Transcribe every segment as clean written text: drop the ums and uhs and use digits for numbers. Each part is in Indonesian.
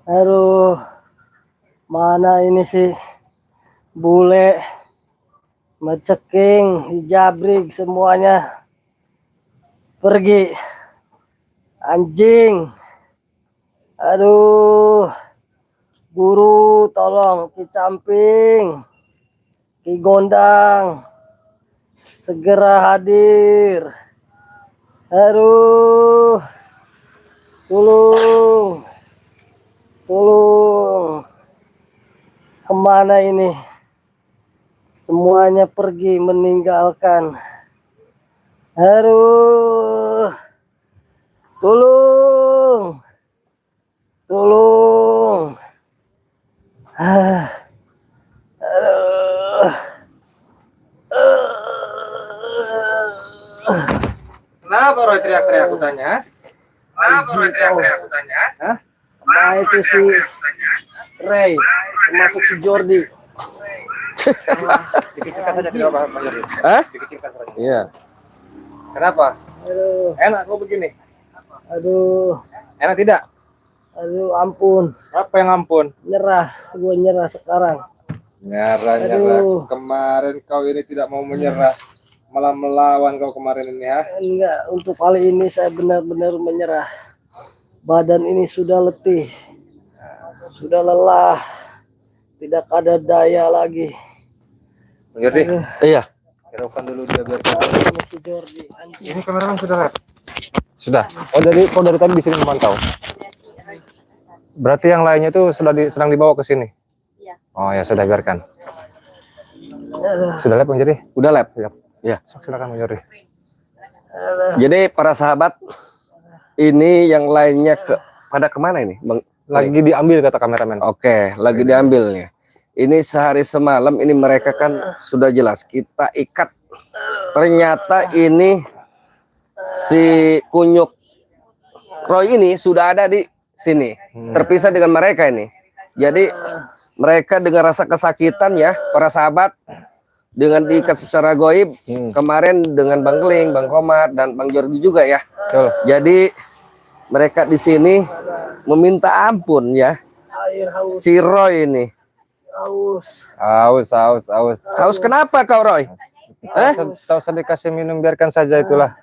Aduh, mana ini sih bule, Meceking, dijabrik semuanya. Pergi. Anjing. Aduh. Guru tolong, Ki Camping, Ki Gondang, segera hadir. Aduh. Tolong. Tolong. Kemana ini? Semuanya pergi meninggalkan. Aduh. Tolong. Tolong. Aduh. Kenapa Roy teriak-teriak aku tanya? Kenapa Roy teriak-teriak aku tanya? Hah? Nah itu si Ray, termasuk si Jordi. Dikecilkan saja tidak apa-apa. Hah? Dikecilkan saja. Iya. Kenapa? Aduh, Enak kok begini. aduh, Enak tidak? aduh, ampun. Apa yang ampun? Nyerah, gue nyerah sekarang. Nyerah-nyerah. Aduh. Kemarin kau ini tidak mau menyerah. Malah melawan kau kemarin ini ya. Enggak, untuk kali ini saya benar-benar menyerah. Badan ini sudah letih, sudah lelah, tidak ada daya lagi. Bang Jordi, Iya. hiraukan dulu dia biar kau. Ini si Jordi, anjing. Ini kameramen sudah live? Sudah. Oh dari kau dari tadi di sini memantau. Berarti yang lainnya itu sedang dibawa ke sini. Iya. Oh ya sudah biarkan. Aduh, Sudah live Bang Jordi? Udah lab. Ya. Silakan Bang Jordi. aduh. Jadi para sahabat, ini yang lainnya pada kemana ini, Bang? Lagi diambil kata kameramen. Oke, lagi diambilnya. Ini sehari semalam ini mereka kan sudah jelas kita ikat. Ternyata ini si kunyuk Roy ini sudah ada di sini, terpisah dengan mereka ini. Jadi mereka dengan rasa kesakitan ya, para sahabat, dengan diikat secara goib kemarin dengan Bang Keling, Bang Komar dan Bang Jordi juga ya. Betul. Jadi mereka di sini meminta ampun ya. Air haus, Si Roy ini. haus. Aus. Haus kenapa kau Roy? Tahu usah dikasih minum biarkan saja itulah.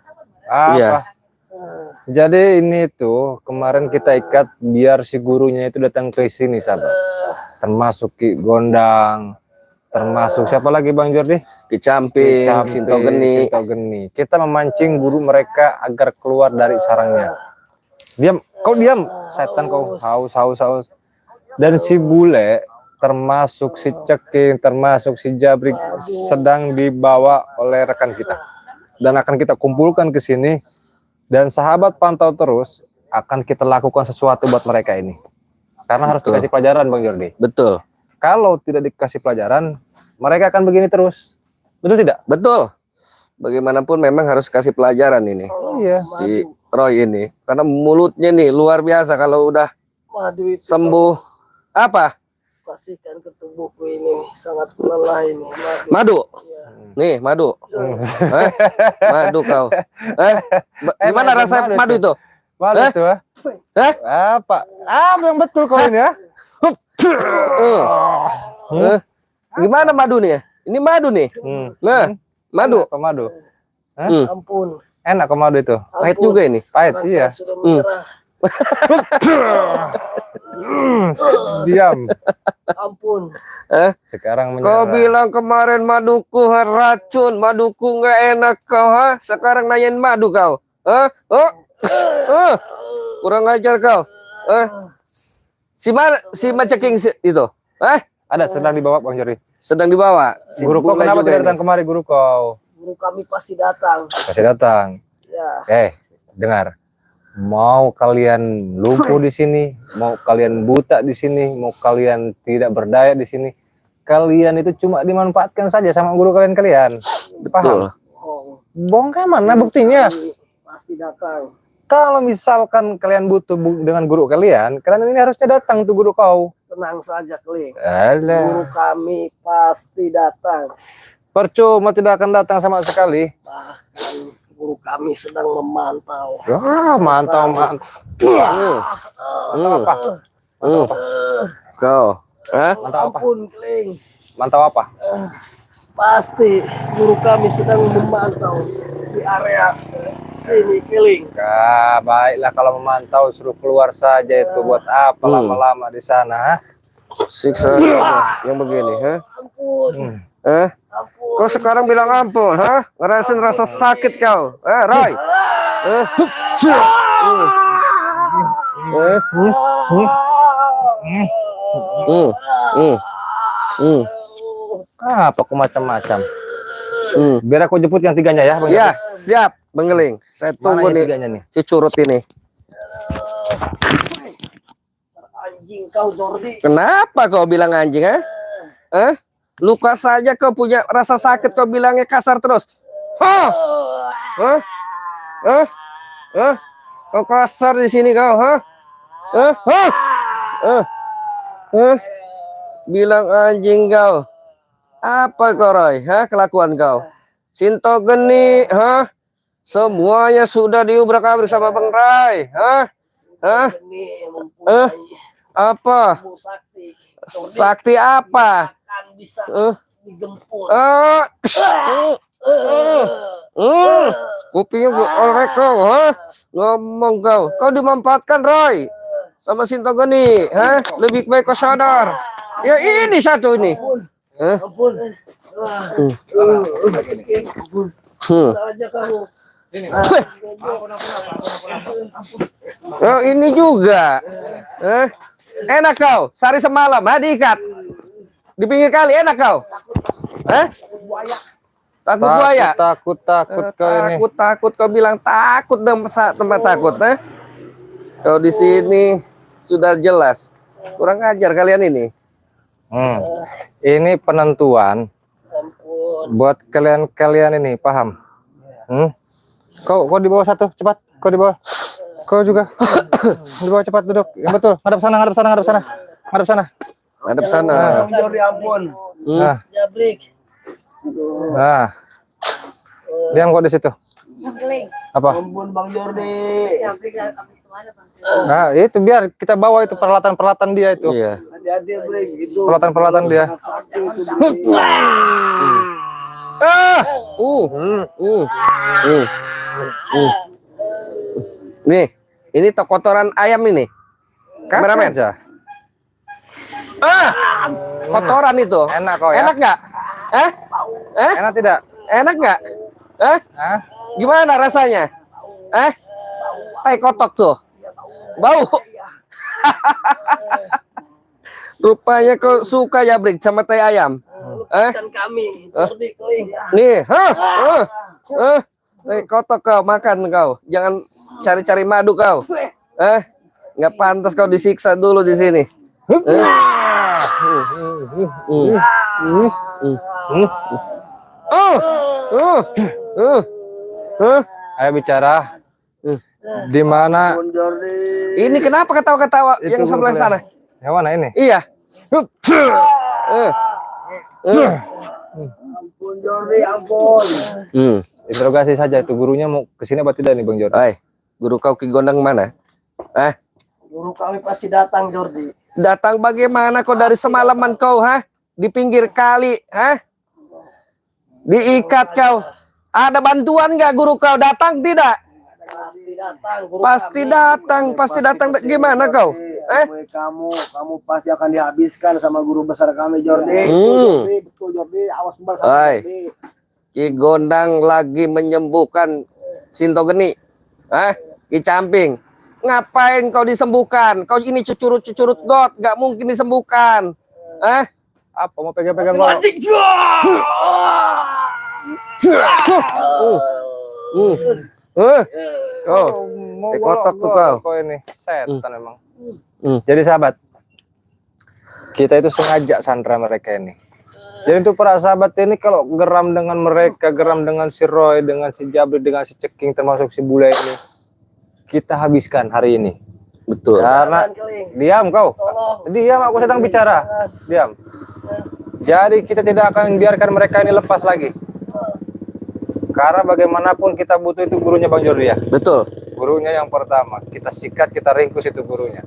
Apa? Iya. Jadi ini tuh kemarin kita ikat biar si gurunya itu datang ke sini sahabat. Termasuk Ki Gondang, termasuk siapa lagi Bang Jordi? Ki Camping, Sinto Geni. Sinto Geni. Kita memancing guru mereka agar keluar dari sarangnya. Diam, kau diam. Setan kau haus. Dan si bule termasuk si Ceking, termasuk si Jabrik sedang dibawa oleh rekan kita. Dan akan kita kumpulkan ke sini. Dan sahabat pantau terus, akan kita lakukan sesuatu buat mereka ini. Karena harus dikasih pelajaran Bang Jordi. Betul. Kalau tidak dikasih pelajaran, mereka akan begini terus. Betul tidak? Betul. Bagaimanapun memang harus kasih pelajaran ini. Iya. Si Roy ini. Karena mulutnya nih luar biasa kalau udah Madu itu sembuh. Apa? kasihkan ke tubuhku ini sangat lelah ini. Madu. Ya. Nih, madu. Madu kau. Gimana rasa madu itu? Madu itu ya. Apa? Yang betul kau ini ya. Gimana madu nih? Ini madu nih. Nah, madu. Enak kok madu. Ampun. Enak kok madu itu. Pahit juga ini. Pahit, Sekarang iya. saya sudah menyerah. Diam. Ampun. Sekarang Kau menyerah. bilang kemarin maduku racun, maduku nggak enak kau, ha? Sekarang nanyain madu kau, ha? Kurang ajar kau, si Maceking itu, Ada sedang dibawa Bang Jordi. sedang dibawa. Si Guru kau bule kenapa juga tidak ini. datang kemari guru kau? Guru kami pasti datang. Pasti datang. Ya. Dengar. Mau kalian lumpuh di sini, mau kalian buta di sini, mau kalian tidak berdaya di sini, kalian itu cuma dimanfaatkan saja sama guru kalian. Paham? Oh, Bohong kan mana buktinya? pasti datang. Kalau misalkan kalian butuh dengan guru kalian ini harusnya datang tuh guru kau. Tenang saja, Kling. Alah. Guru kami pasti datang. Percuma tidak akan datang sama sekali. Bahkan guru kami sedang memantau. Mantau. Apa? Kau. Hah? Mantau apa? Ampun, Keling. Mantau apa? Pasti guru kami sedang memantau di area sini, Keling. Enggak, baiklah kalau memantau suruh keluar saja itu buat apa lama-lama di sana, ha? Siksa yang begini, ha? Ampun, ampun. Kau sekarang bilang ampun, ha? Ngerasain rasa sakit kau, Roy? Apa aku macam-macam? Biar aku jemput yang tiganya ya, Bang. Ya, siap, Bang Geling. Saya Mana tunggu yang nih, tiganya nih? cucurut ini. Anjing kau, Jordi. Kenapa kau bilang anjing, ha? Luka saja kau punya rasa sakit, kau bilangnya kasar terus. Hah? Hah? Hah? Hah? Kau kasar di sini kau, ha? Hah? Hah? Hah? Bilang anjing kau. Apa kau, Roy? Hah? Kelakuan kau. Sinto Geni, ha? Semuanya sudah diubrak-abrik sama Bang Rai, ha? Hah? Ini mempunyai Apa? ilmu sakti. Sakti apa? Akan bisa digempur. Kupingnya orek kau, ha? Ngomong kau. Kau dimanfaatkan, Roy. Sama Sinto Geni, ha? Lebih baik kau sadar. Ya ini satu ini. Ampun. Ampun. Saja kamu. Oh, ini juga. Enak kau. Sehari semalam, ha? Diikat. Di pinggir kali, enak kau. Takut buaya. Takut kau ini. Takut kau bilang takut tempat takut, Kau di sini sudah jelas. Kurang ajar kalian ini. Ini penentuan Ampun. buat kalian ini, paham? Kau di bawah satu, cepat. Kau di bawah. Kau juga. Di bawah cepat duduk. Yang betul. Hadap sana. Hadap sana. Jordi, ampun. Nah, Jabrik. nah. Diam kau di situ. Apa? Ampun, Bang Jordi. Nah, itu biar kita bawa itu peralatan-peralatan dia itu. Iya. Hati-hati, Brik. Itu Peralatan-peralatan dia. sakti itu, Brik. Nih, ini kotoran ayam ini. Kameramen. Aja. Kotoran itu. Enak kau ya? Enak nggak? Enak tidak? Enak nggak? Hah? Gimana rasanya? Tai kotok tuh. Bau. Rupanya kau suka ya, Brik, sama tai ayam. Bukan kami, Jordi, koi. Nih, tai kotok kau, makan kau. Jangan cari-cari madu kau. Nggak pantas kau disiksa dulu di sini. Ayo bicara. Di mana? Ampun, Jordi. Ini kenapa ketawa-ketawa yang Itu sebelah sana? Yang mana ini? Iya. Ampun, Jordi, ampun. Interogasi saja itu gurunya mau kesini apa tidak nih Bang Jordi? Hai, guru kau Ki Gondang mana? Guru kami pasti datang, Jordi. Datang bagaimana kau dari semalaman kau, di pinggir kali, diikat kau. Ada bantuan nggak guru kau datang tidak? Pasti datang, guru Pasti kami. datang, pasti datang. Gimana kau? Kamu pasti akan dihabiskan sama guru besar kami, Jordi. Betul, Jordi. Awas mbak. Hai. Ki Gondang lagi menyembuhkan Sinto Geni. Ki Camping. Ngapain kau disembuhkan? Kau ini cucurut-cucurut got, nggak mungkin disembuhkan. Apa mau pegang-pegang kau? Mau kotok tuh kau. Kau ini setan emang. Jadi sahabat, kita itu sengaja sandra mereka ini. Jadi itu para sahabat ini kalau geram dengan mereka, geram dengan si Roy, dengan si Jabri, dengan si Ceking, termasuk si Bule ini, kita habiskan hari ini. Betul. Karena diam kau, diam, aku sedang bicara, diam. Jadi kita tidak akan biarkan mereka ini lepas lagi. Karena bagaimanapun kita butuh itu gurunya Bang Jordi ya. Betul. Gurunya yang pertama, kita sikat, kita ringkus itu gurunya.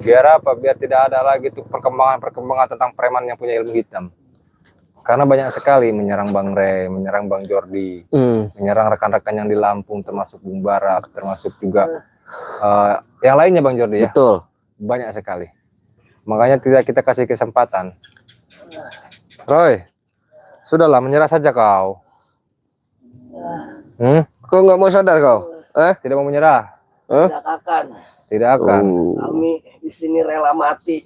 Biar apa? Biar tidak ada lagi tuh perkembangan tentang preman yang punya ilmu hitam. Karena banyak sekali menyerang Bang Rey, menyerang Bang Jordi, menyerang rekan-rekan yang di Lampung, termasuk Bung Barak, termasuk juga yang lainnya Bang Jordi ya. Betul. Banyak sekali. Makanya tidak kita kasih kesempatan. Roy, sudahlah menyerah saja kau. Kau nggak mau sadar kau? Tidak mau menyerah? Tidak akan. Tidak akan. Kami di sini rela mati.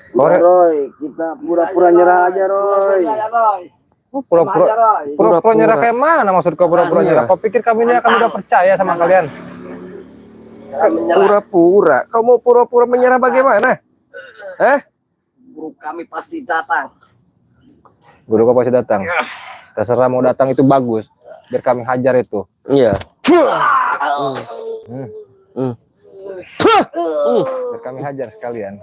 Roy, kita pura-pura nyerah aja, Roy. Pura-pura nyerah kayak mana maksud kau pura-pura nyerah? Kau pikir kami ini akan udah percaya sama kalian? Pura-pura. Kau mau pura-pura menyerah bagaimana? Guru kami pasti datang. Guru kau pasti datang. Terserah mau datang itu bagus. Biar kami hajar itu. Iya. Biar kami hajar sekalian.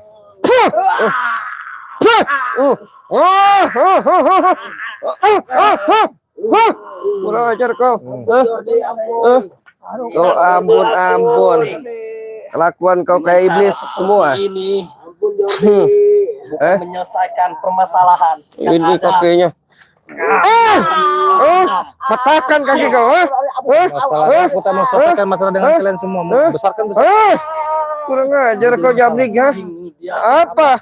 Kurang ajar kau. Oh ampun. Kelakuan kau kayak iblis semua. Ini bukan menyelesaikan permasalahan. Ini kakinya. Patahkan kaki kau. Masalah aku tak mau selesaikan masalah dengan kalian semua. Besarkan. Kurang ajar kau Jabrik ya. Apa?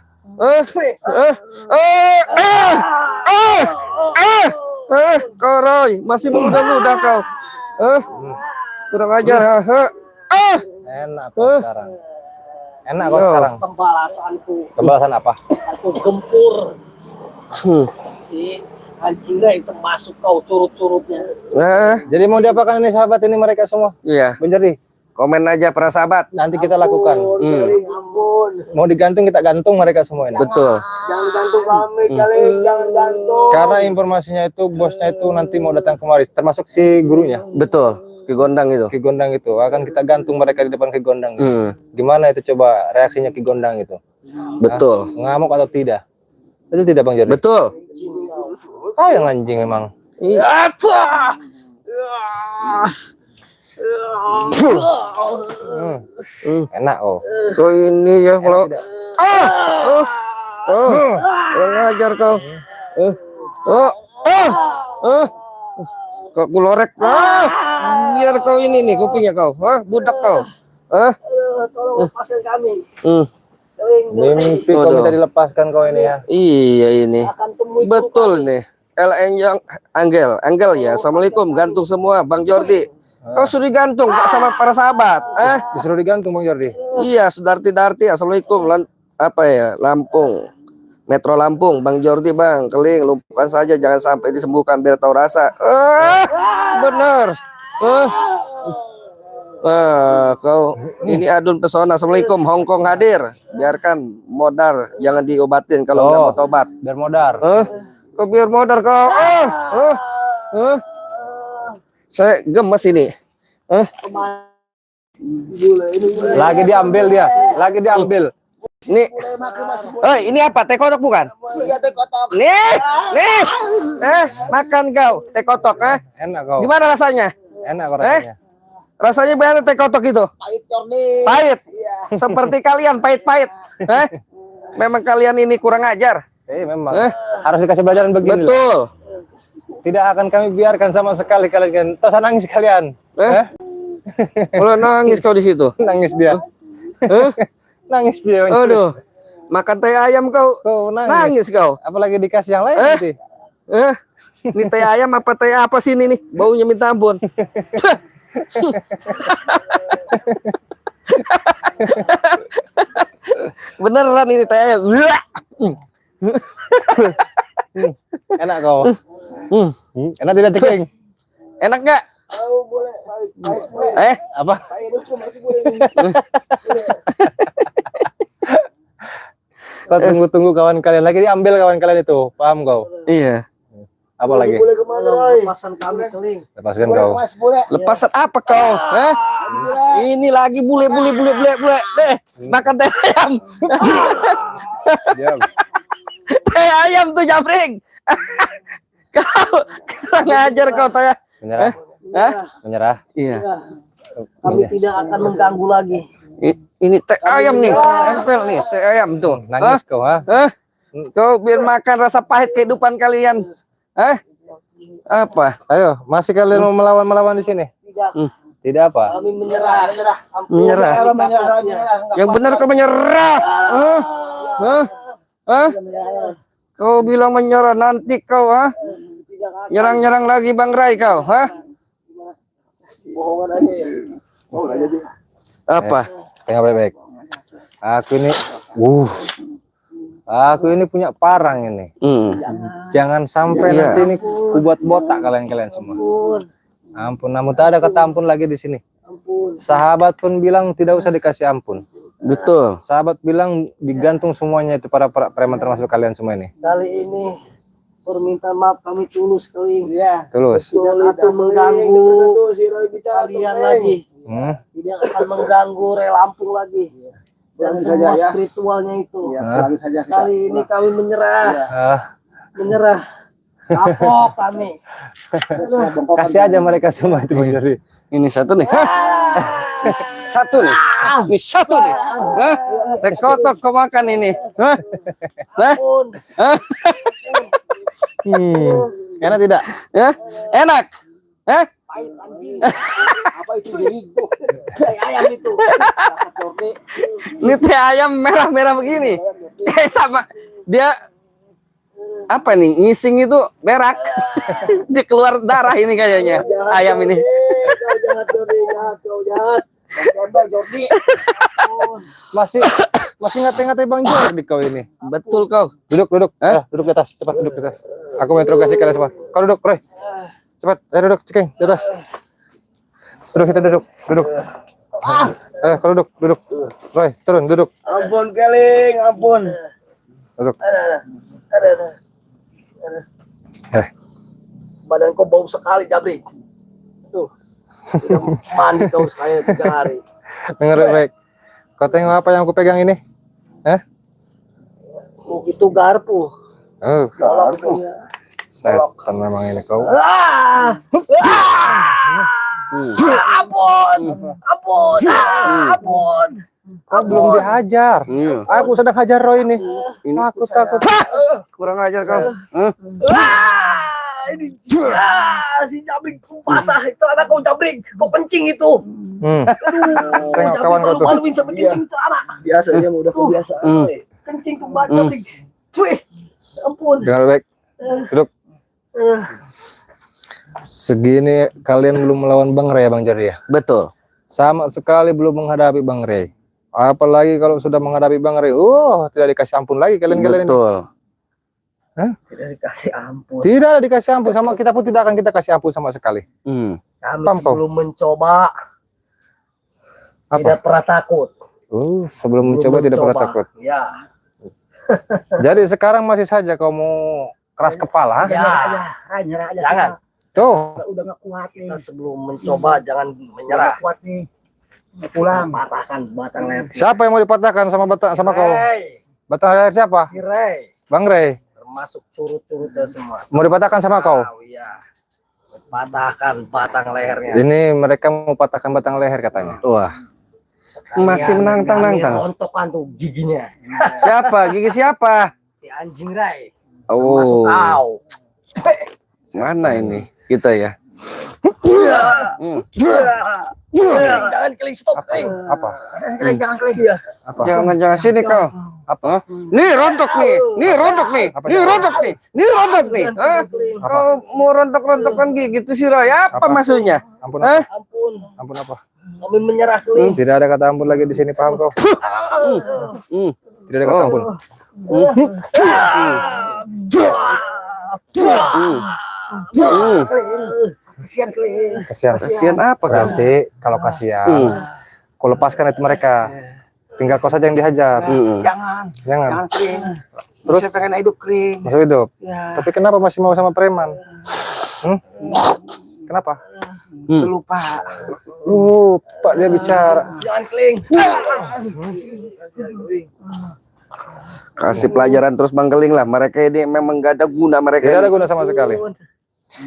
Kau Roy masih muda-muda kau. Kurang ajar. Enak kau sekarang. Enak kau sekarang. Pembalasan apa? Aku gempur. Si anjing itu masuk kau curut-curutnya. Jadi mau diapakan ini sahabat ini mereka semua? Iya. Menjadi. Komen aja para sahabat. Nanti kita lakukan. Mau digantung kita gantung mereka semua ini. Betul. Jangan gantung kami, jangan gantung. Karena informasinya itu bosnya itu nanti mau datang kemari, termasuk si gurunya. Betul. Ki Gondang itu. Ki Gondang itu akan kita gantung mereka di depan Ki Gondang. Gimana itu coba reaksinya Ki Gondang itu? Betul. Ngamuk atau tidak? Betul tidak Bang Jordi? Betul. Yang anjing memang. Enak oh. Kau ini ya kalau kurang ajar kau. Kau kulorek. Biar kau ini nih kupingnya kau. Budak kau. Tolong lepaskan kami. Mimpi kau minta dilepaskan kau ini ya. Iya ini. Akan temui Betul nih. Angel ya. Assalamualaikum. Gantung semua Bang Jordi. Kau sudah digantung Pak sama para sahabat. Disuruh digantung Bang Jordi. Iya, Sudarti. Assalamualaikum. Lampung. Metro Lampung, Bang Jordi, Bang. Keling, lumpuhkan saja, jangan sampai disembuhkan biar tahu rasa. Bener. Kau ini adun pesona. Assalamualaikum. Hongkong hadir. Biarkan modar, jangan diobatin kalau nggak mau tobat. Biar modar. Kau biar modar kau. Saya gemes ini. Lagi diambil dia. Lagi diambil. Ini. Ini apa? Teh kotok bukan? Iya, teh kotok. Nih. Makan kau teh kotok. Enak kau. Gimana rasanya? Enak kau rasanya. Rasanya bagaimana teh kotok itu? Pahit, Jordi. Pahit. Seperti kalian pahit-pahit. Memang kalian ini kurang ajar. Memang. Harus dikasih pelajaran begini. Betul. Tidak akan kami biarkan sama sekali kalian. Tosa nangis kalian. Mulai nangis kau di situ. Nangis dia. Nangis dia. Aduh. Makan teh ayam kau. Nangis kau. Apalagi dikasih yang lain nanti. Ini teh ayam apa teh apa sih ini nih? Baunya minta ampun. Beneran ini teh ayam. Enak kau. Enak tidak ceking? Enak nggak? Boleh. Apa? Kau tunggu kawan kalian lagi diambil kawan kalian itu, paham kau? Iya. Apa lagi? Boleh kemana, Roy? Lepaskan kami keling. Lepaskan kau. Lepasan apa kau? Ini lagi bule. Deh, makan teh ayam. Diam. Teh ayam tuh Jabring. Kau kurang ajar kau teh. Menyerah. Menyerah. Iya. Kami tidak akan mengganggu lagi. Ini teh ayam nih, Espel nih, teh ayam tuh. Nangis kau, ha? Hah? Kau biar makan rasa pahit kehidupan kalian. Hah? Apa? Ayo, masih kalian mau melawan di sini? Tidak apa? Kami menyerah. Menyerah. Yang benar kau menyerah. Hah? Hah? Hah? Kau bilang menyerah, nanti kau, ha? Nyerang-nyerang lagi Bang Rai kau, ha? Bohongan aja ya. Bohongan aja dia. Apa? Tengok baik-baik. Aku ini punya parang ini. Jangan sampai Iya. nanti ini kubuat botak kalian semua. Ampun, namun tak ada kata ampun lagi di sini. Sahabat pun bilang tidak usah dikasih ampun. Betul. Sahabat bilang digantung semuanya itu para preman termasuk kalian semua ini. Kali ini permintaan maaf kami tulus kali. Iya. Tulus. Tidak akan mengganggu Si Roy bicara kalian lagi. Tidak akan mengganggu Rey Lampung lagi. Dan Tenang semua saja, ya. spiritualnya itu. Ya, tenang saja. Kali ini kami menyerah. Ah, Menyerah. Kapok kami. kasih aja mereka semua itu Bang Jari. Ini satu nih. Satu nih. Ini satu nih. Hah? Teh kotok kau makan ini. Hah? Hah? Pun. Hah? Enak tidak? Ya? Enak. Hah? Pahit anjing. Apa itu dirigo? Kayak ayam itu. Ini teh ayam merah-merah begini. Sama dia apa nih? Ngising itu berak. Dia keluar darah ini kayaknya. Ayam ini. Kau jahat, Jordi. Kau jahat. Kembal, Jordi. Masih ngatain Bang Jordi kau ini. Betul kau. Duduk. Duduk di atas, cepat duduk di atas. Aku mau interogasi kalian semua. Kau duduk, Roy. Cepat, duduk, Cekeng, di atas. Duduk. Kau duduk. Roy, turun, duduk. Ampun, Keling. Ampun. Duduk. Ada. Badan kau bau sekali, Jabri. Tuh. Sudah mandi kau sekali 3 hari. Dengar baik. Kau tengok apa yang aku pegang ini? Itu garpu. Oh, Garpu. setan memang ini kau. Ampun. Kau belum dihajar. Aku sedang hajar Roy ini. Takut. Kurang ajar kau. Hah? Ini si Jabrik basah itu anak kau Jabrik. Kau kencing itu. Tengok kawan kau tuh. Maluin sama kencing itu anak. Biasanya udah kebiasaan. Roy. Kencing tuh Jabrik. Cuy. Ampun. Dengar baik. Duduk. Segini kalian belum melawan Bang Ray ya Bang Jari ya? Betul. Sama sekali belum menghadapi Bang Ray. Apalagi kalau sudah menghadapi Bang Ray, tidak dikasih ampun lagi kalian-kalian. Betul. Tidak dikasih ampun. Tidak ada dikasih ampun, sama kita pun tidak akan kita kasih ampun sama sekali. Kami Paham, sebelum mencoba tidak pernah takut. Sebelum mencoba tidak pernah takut. Ya. Jadi sekarang masih saja kau mau keras kepala? Nyerah aja. Jangan. Tuh. Udah nggak kuat nih. Kita sebelum mencoba jangan menyerah. Kuat nih. Pulang. Patahkan batang leher. Siapa yang mau dipatahkan sama kau? Batang leher siapa? Si Ray. Bang Ray. Termasuk curut-curutnya semua. Mau dipatahkan sama kau? Iya. Patahkan batang lehernya. Ini mereka mau patahkan batang leher katanya. Wah. Masih menantang-nantang. Rontokan tuh giginya. Siapa? Gigi siapa? Si anjing Ray. Oh. Termasuk kau. Mana ini? Kita ya. Jangan keling, stop. Apa? Jangan keling ya. Apa? Jangan sini kau. Apa? Nih rontok nih. Nih rontok nih. Hah? Kau mau rontok-rontokan gigi gitu sih Roy? Apa maksudnya? Ampun Hah? apa? Ampun. Ampun apa? Kami menyerah keling. Tidak ada kata ampun lagi di sini, paham kau? Tidak ada kata ampun. Kasihan keling. Kasihan apa kan? berarti kalau kasihan, kau lepaskan itu mereka. Tinggal kau saja yang dihajar. Jangan keling. Terus Saya pengen hidup keling. masuk hidup. Ya. Tapi kenapa masih mau sama preman? Kenapa? Lupa. Pak dia bicara. Jangan keling. Kasih pelajaran terus Bang Keling lah. Mereka ini memang gak ada guna mereka. Tidak ada Ini. guna sama sekali.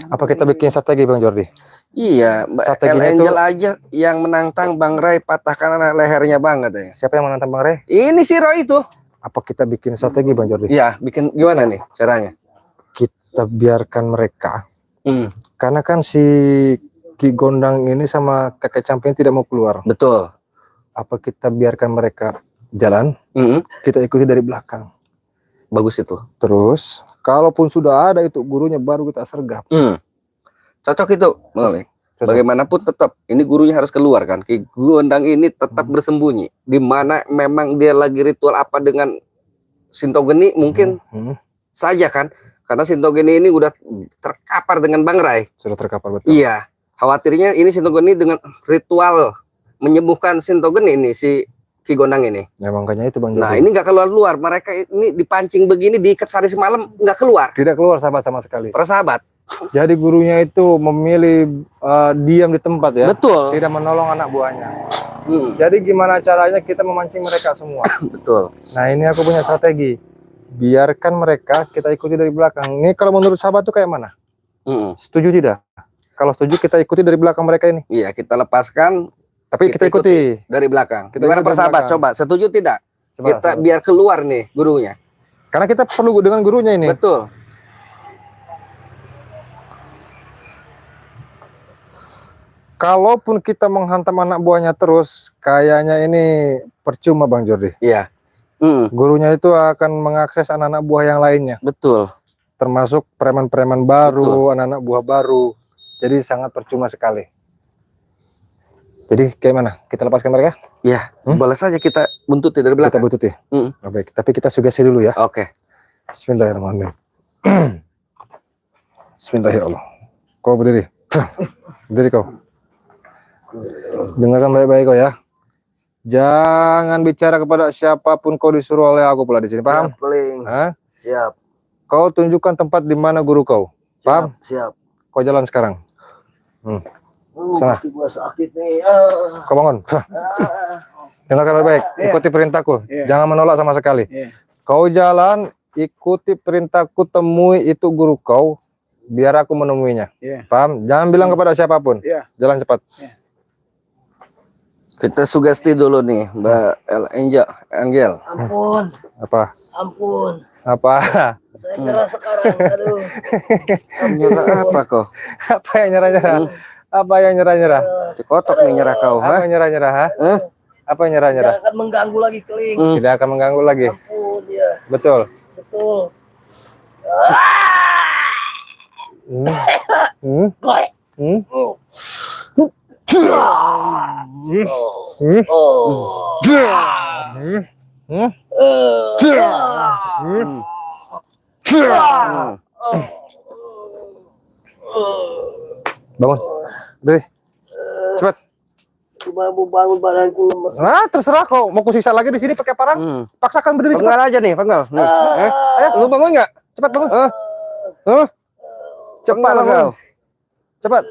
Apa kita bikin strategi Bang Jordi? Iya, Strateginya El Angel aja yang menantang Bang Ray patahkan lehernya banget ya. Siapa yang menantang Bang Ray? Ini si Roy itu. Apa kita bikin strategi Bang Jordi? Iya, bikin gimana nih caranya? Kita biarkan mereka. Hmm, Karena kan si Ki Gondang ini sama kakek Campion tidak mau keluar. betul. Apa kita biarkan mereka jalan? Hmm, Kita ikuti dari belakang. bagus itu. Terus, kalaupun sudah ada itu gurunya baru kita sergap. Cocok itu, Bang Ray. Bagaimanapun tetap ini gurunya harus keluar kan. Ki Gondang ini tetap bersembunyi. Di mana memang dia lagi ritual apa dengan Sintogeni mungkin saja kan. Karena Sintogeni ini udah terkapar dengan Bang Ray. Sudah terkapar betul. Iya. Khawatirnya ini Sintogeni dengan ritual menyembuhkan Sintogeni ini si Ki Gondang ini. Ya makanya itu Bang Jordi. Nah ini nggak keluar-luar. Mereka ini dipancing begini diikat sehari semalam nggak keluar. Tidak keluar sahabat sama sekali. Para sahabat. Jadi gurunya itu memilih diam di tempat ya. Betul. Tidak menolong anak buahnya. Jadi gimana caranya kita memancing mereka semua? Betul. Nah ini aku punya strategi. Biarkan mereka kita ikuti dari belakang. Ini kalau menurut sahabat tuh kayak mana? Setuju tidak? Kalau setuju kita ikuti dari belakang mereka ini. Iya kita lepaskan. Tapi kita ikuti. Dari belakang. Kita Gimana ikuti dari persahabat? belakang. Coba setuju tidak? Coba, Kita sahabat. biar keluar nih gurunya. Karena kita perlu dengan gurunya ini. Betul. Kalaupun kita menghantam anak buahnya terus, kayaknya ini percuma Bang Jordi. Iya. Gurunya itu akan mengakses anak-anak buah yang lainnya. Betul. Termasuk preman-preman baru, anak-anak buah baru. Jadi sangat percuma sekali. Jadi kayak mana? Kita lepaskan mereka? Iya. Boleh saja kita buntuti dari Kita belakang. bututi. Baik, tapi kita sugesti dulu ya. Oke. Bismillahirrahmanirrahim. Bismillahirrahmanirrahim. Kau berdiri. Berdiri kau. Dengarkan baik-baik kau ya. Jangan bicara kepada siapapun kau disuruh oleh aku pula di sini. Paham? Paling. Hah? Siap. Kau tunjukkan tempat di mana guru kau. Paham? Siap. Kau jalan sekarang. Sana. Kaki gua sakit nih. Kau bangun. Dengarkan baik-baik. Ikuti perintahku. Jangan menolak sama sekali. Kau jalan, ikuti perintahku, temui itu guru kau. Biar aku menemuinya. Paham? Jangan bilang kepada siapapun. Jalan cepat. Kita sugesti dulu nih, Mbak El Angel. Ampun, Apa? ampun. Apa? Saya nyerah sekarang. Aduh. Nyerah apa kau? Apa yang nyerah-nyerah? Apa yang nyerah-nyerah? Kotok nih nyerah kau, Apa ha? yang nyerah-nyerah? Ha? Apa yang nyerah-nyerah? Jangan akan mengganggu lagi keling. Tidak akan mengganggu lagi. Ampun ya, Betul. betul. Goy. Bangun. Berdiri. Cepat. Cuma mau bangun badanku lemes. Nah, terserah kau. Mau kusisa lagi di sini pakai parang. Paksakan berdiri cepat. Penggal aja nih, penggal. Nih. Ayo, lu bangun nggak? Cepat bangun. Cepat Penggal bangun. kau. Cepat.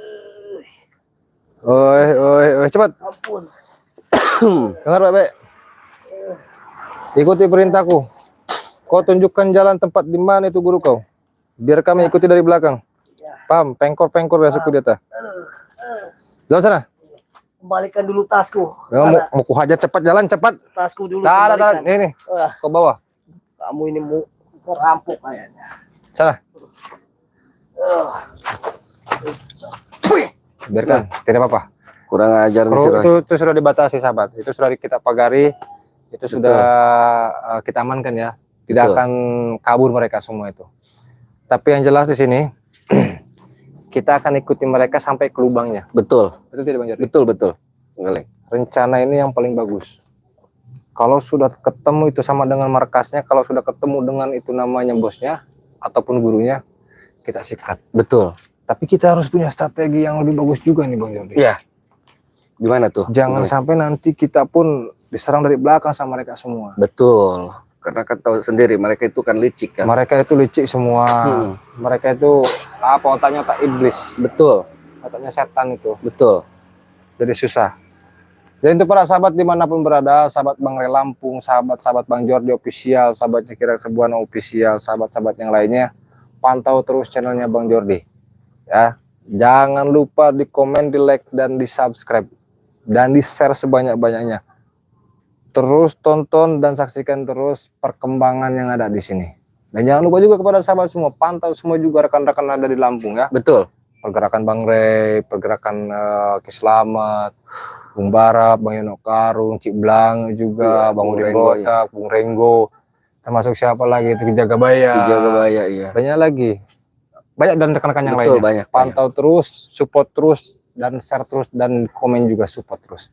Oi, cepat. Ampun. Dengar baik-baik. Ikuti perintahku. Kau tunjukkan jalan tempat di mana itu guru kau. Biar kami ikuti dari belakang. Paham? Pengkor-pengkor dari suku dia. Jalan sana. Kembalikan dulu tasku. Ya, mau kuhajar cepat, jalan cepat. Tasku dulu Dah, kembalikan. ini. Kau bawa. Kamu ini mau merampok kayaknya. Sana. Biarkan, tidak apa-apa. Kurang ajar nih si Roy. Itu sudah dibatasi sahabat. Itu sudah kita pagari. Itu sudah kita amankan ya. Tidak Betul. akan kabur mereka semua itu. Tapi yang jelas di sini kita akan ikuti mereka sampai ke lubangnya. Betul. Betul tidak Bang Jordi? Betul. Ngeleng. Rencana ini yang paling bagus. Kalau sudah ketemu itu sama dengan markasnya, kalau sudah ketemu dengan itu namanya bosnya ataupun gurunya, kita sikat. Betul. Tapi kita harus punya strategi yang lebih bagus juga nih Bang Jordi. Iya. Gimana tuh? Jangan sampai nanti kita pun diserang dari belakang sama mereka semua. Betul. Karena kan tahu sendiri mereka itu kan licik kan. Mereka itu licik semua. Mereka itu apa otaknya otak iblis. Betul. Otaknya setan itu. Betul. Jadi susah. Jadi untuk para sahabat dimanapun berada, sahabat Bang Ray Lampung, sahabat-sahabat Bang Jordi official, sahabat Cikira Sebuana official, sahabat-sahabat yang lainnya, pantau terus channelnya Bang Jordi. Ya, jangan lupa di komen, di like, dan di subscribe, dan di share sebanyak-banyaknya. Terus tonton dan saksikan terus perkembangan yang ada di sini. Dan jangan lupa juga kepada sahabat semua, pantau semua juga rekan-rekan ada di Lampung ya. Betul. Pergerakan Bang Rey, pergerakan Ki Slamet, Bung Barap, Bang Yono Karung, Cik Blang juga, Bang Bung Udin Renggo, Botak, Bung Renggo, termasuk siapa lagi itu Ki Jagabaya. Ki Jagabaya, iya. Banyak lagi. Banyak dan rekan-rekan yang Betul, lainnya. banyak. Pantau terus, support terus, dan share terus, dan komen juga support terus.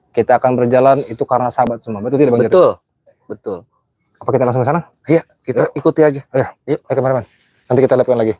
Kita akan berjalan itu karena sahabat semua. Betul tidak Bang Jerry? Betul. Betul. Apa kita langsung ke sana? Iya, kita ikuti aja. Ayo, teman-teman. Nanti kita lihatkan lagi.